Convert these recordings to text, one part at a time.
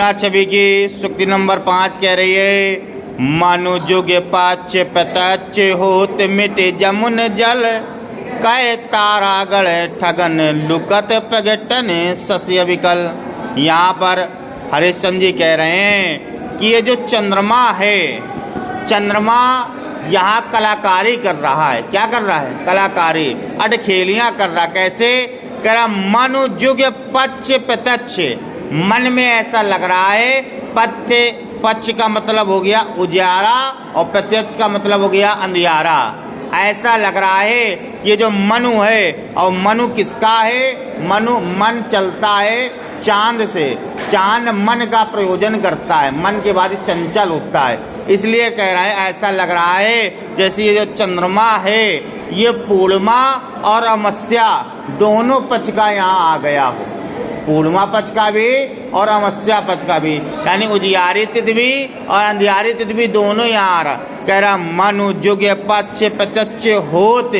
यमुना छवि की सूक्ति नंबर 5 कह रही है, मानु जुग पाच्य पतच होत मिटे जमुन जल, कै तारागढ़ ठगन लुकत प्रगटन सस्य विकल। यहाँ पर हरिश्चंद्र जी कह रहे हैं कि ये जो चंद्रमा है, चंद्रमा यहाँ कलाकारी कर रहा है। क्या कर रहा है? कलाकारी, अटखेलियाँ कर रहा। कैसे कह रहा? मनु जुग पच्छ प्रत्यक्ष, मन में ऐसा लग रहा है। पच्छ का मतलब हो गया उजियारा और प्रत्यक्ष का मतलब हो गया अंधियारा। ऐसा लग रहा है ये जो मनु है, और मनु किसका है? मनु, मन चलता है चांद से, चांद मन का प्रयोजन करता है, मन के बाद चंचल होता है। इसलिए कह रहा है ऐसा लग रहा है जैसे ये जो चंद्रमा है ये पूर्णिमा और अमावस्या दोनों पक्ष का यहाँ आ गया हो। पूर्णिमा पक्ष का भी और अमावस्या पक्ष का भी, यानी उजियारी तिथि भी और अंधियारी तिथि भी दोनों यहाँ आ रहा। कह रहा मनु जुग पच्छ प्रत्यक्ष होत,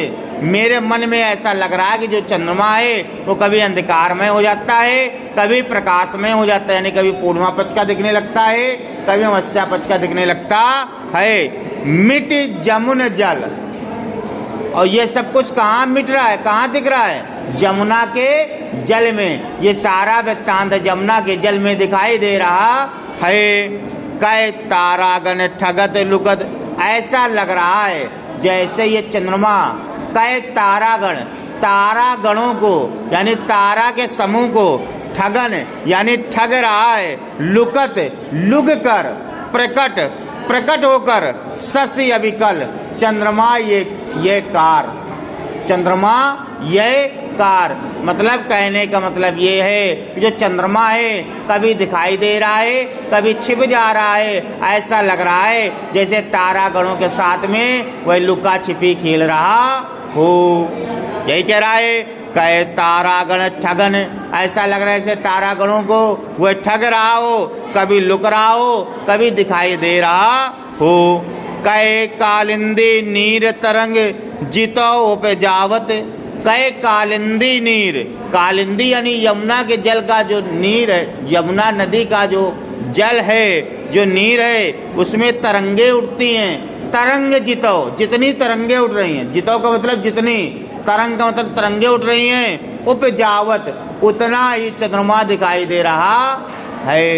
मेरे मन में ऐसा लग रहा है कि जो चंद्रमा है वो कभी अंधकार में हो जाता है, कभी प्रकाश में हो जाता है, यानी कभी पूर्णिमा पक्ष का दिखने लगता है, कभी अमावस्या पक्ष का दिखने लगता है। मिट जमुन जल, और ये सब कुछ कहाँ मिट रहा है, कहाँ दिख रहा है? जमुना के जल में। ये सारा वृत्तांत जमुना के जल में दिखाई दे रहा है। कै तारागण ठगत लुकत, ऐसा लग रहा है जैसे ये चंद्रमा कै तारागण, तारागणों को यानी तारा के समूह को ठगन यानी ठग रहा है, लुकत लुग कर, प्रकट होकर, सस्य अविकल, चंद्रमा ये कार, चंद्रमा ये कार। मतलब कहने का मतलब ये है कि जो चंद्रमा है कभी दिखाई दे रहा है, कभी छिप जा रहा है। ऐसा लग रहा है जैसे तारागणों के साथ में वह लुका छिपी खेल रहा हो। यही कह रहा है, कहे तारागण ठगन, ऐसा लग रहा है जैसे तारागणों को वह ठग रहा हो, कभी लुक रहा हो, कभी दिखाई दे रहा हो। कहे कालिंदी नीर तरंग जितो उपजावत, कहे कालिंदी नीर, कालिंदी यानी यमुना के जल का जो नीर है, यमुना नदी का जो जल है, जो नीर है, उसमें तरंगे उठती हैं। तरंग जितो, जितनी तरंगे उठ रही हैं, जितो का मतलब जितनी, तरंग का मतलब तरंगे उठ रही हैं। उपजावत, उतना ही चंद्रमा दिखाई दे रहा है।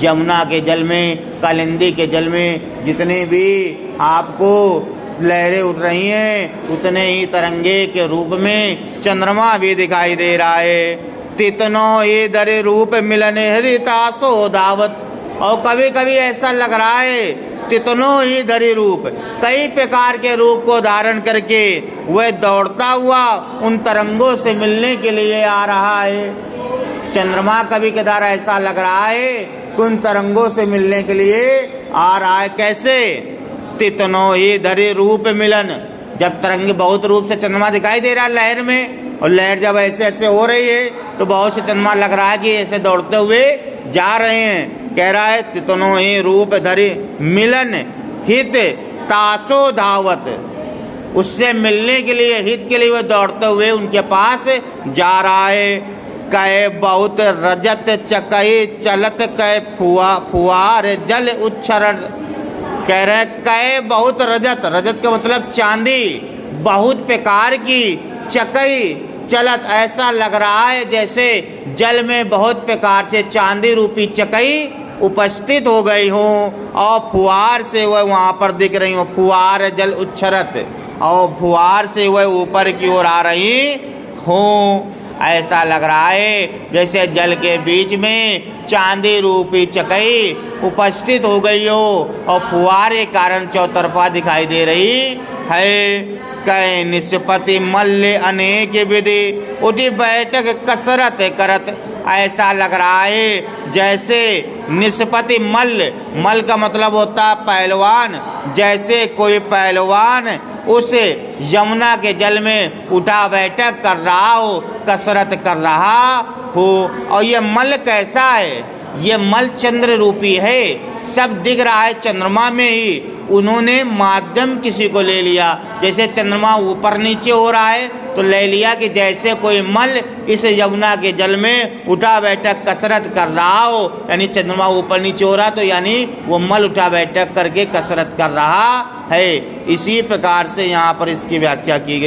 यमुना के जल में, कालिंदी के जल में जितने भी आपको लहरें उठ रही हैं, उतने ही तरंगे के रूप में चंद्रमा भी दिखाई दे रहा है। तितनो ये दरे रूप मिलने हरितासो दावत, और कभी कभी ऐसा लग रहा है तितनो ही धरी रूप, कई प्रकार के रूप को धारण करके वह दौड़ता हुआ उन तरंगों से मिलने के लिए आ रहा है। चंद्रमा कभी कदार ऐसा लग रहा है कि उन तरंगों से मिलने के लिए आ रहा है। कैसे? तितनो ही धरी रूप मिलन, जब तरंगे बहुत रूप से चंद्रमा दिखाई दे रहा है लहर में, और लहर जब ऐसे ऐसे हो रही है तो बहुत से चंद्रमा लग रहा है कि ऐसे दौड़ते हुए जा रहे हैं। कह रहा है तितनो ही रूप धरी मिलन हित तासो धावत, उससे मिलने के लिए, हित के लिए वह दौड़ते हुए उनके पास जा रहा है। कहे बहुत रजत चकई चलत, कहे फुआर जल उच्छरण, कह रहे कहे बहुत रजत, रजत का मतलब चांदी, बहुत प्रकार की, चकई चलत, ऐसा लग रहा है जैसे जल में बहुत प्रकार से चांदी रूपी चकई उपस्थित हो गई हो, और फुआर से वह वहाँ पर दिख रही हो। फुआर जल उच्छरत, और फुआर से वह ऊपर की ओर आ रही हो। ऐसा लग रहा है जैसे जल के बीच में चांदी रूपी चकई उपस्थित हो गई हो, और फुआरे के कारण चौतरफा दिखाई दे रही है। कहे निष्पति मल्ल अनेक विधि, उठी बैठक कसरत करत, ऐसा लग रहा है जैसे निष्पति मल्ल, मल्ल का मतलब होता है पहलवान, जैसे कोई पहलवान उस यमुना के जल में उठा बैठक कर रहा हो, कसरत कर रहा हो। और ये मल्ल कैसा है? ये मल चंद्र रूपी है, सब दिख रहा है चंद्रमा में ही। उन्होंने माध्यम किसी को ले लिया, जैसे चंद्रमा ऊपर नीचे हो रहा है तो ले लिया कि जैसे कोई मल इस यमुना के जल में उठा बैठक कसरत कर रहा हो, यानी चंद्रमा ऊपर नीचे हो रहा तो यानी वो मल उठा बैठक करके कसरत कर रहा है। इसी प्रकार से यहाँ पर इसकी व्याख्या की गई।